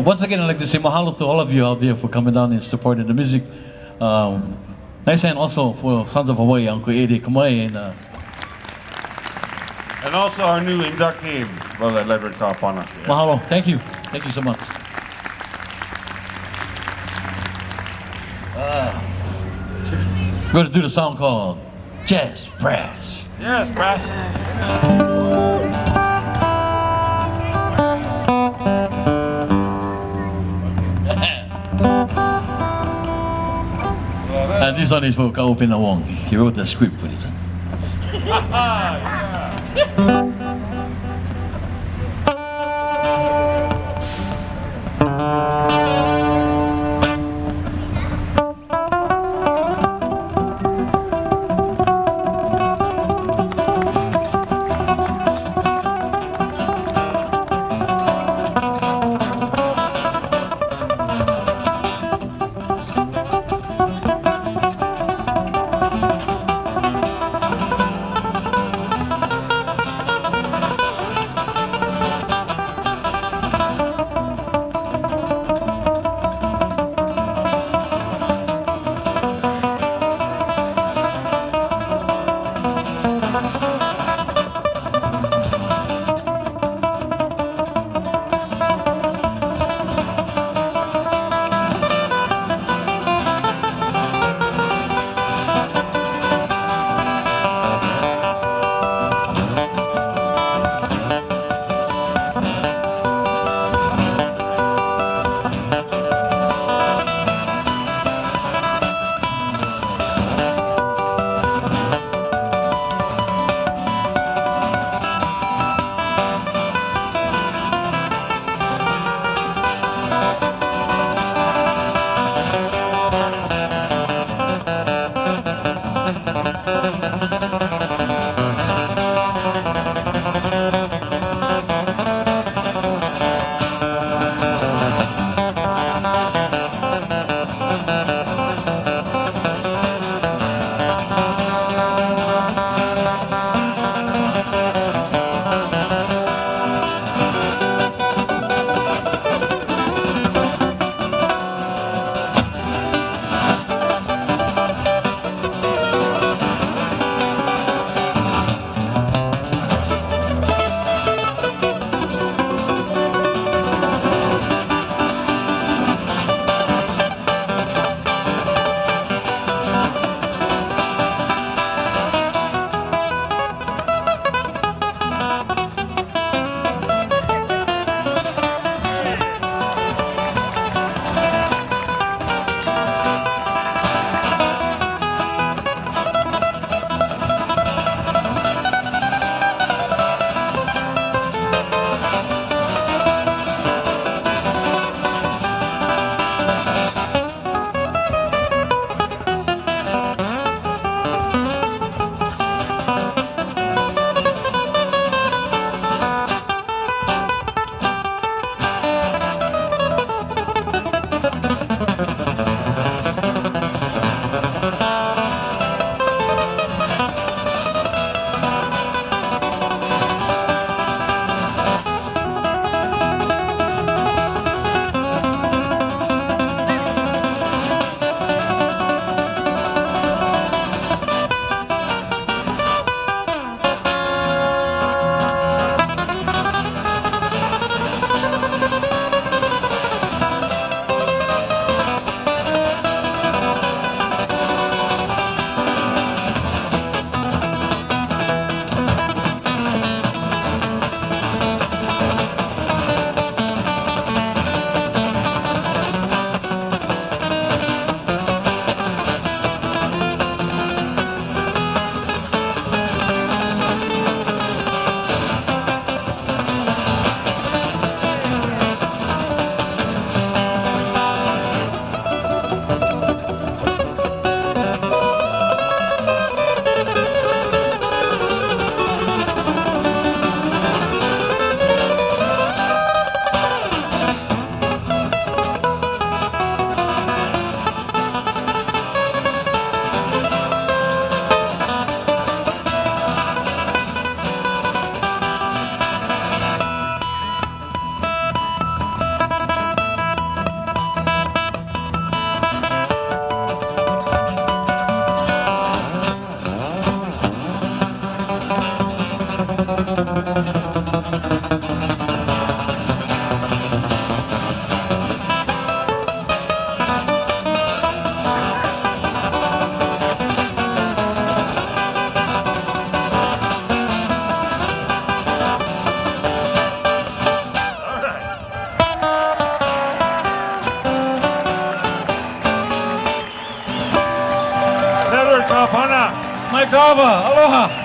Once again, I'd like to say mahalo to all of you out there for coming down and supporting the music. Nice and also for Sons of Hawaii, Uncle Eddie Kamai And also our new inductee, Brother Leverett Kapana. mahalo. Thank you. Thank you so much. We're going to do the song called Jazz Brass. Yes, Brass. And this one is for Kaupena Wong. He wrote the script for this one. Pana. Mike Carver, aloha.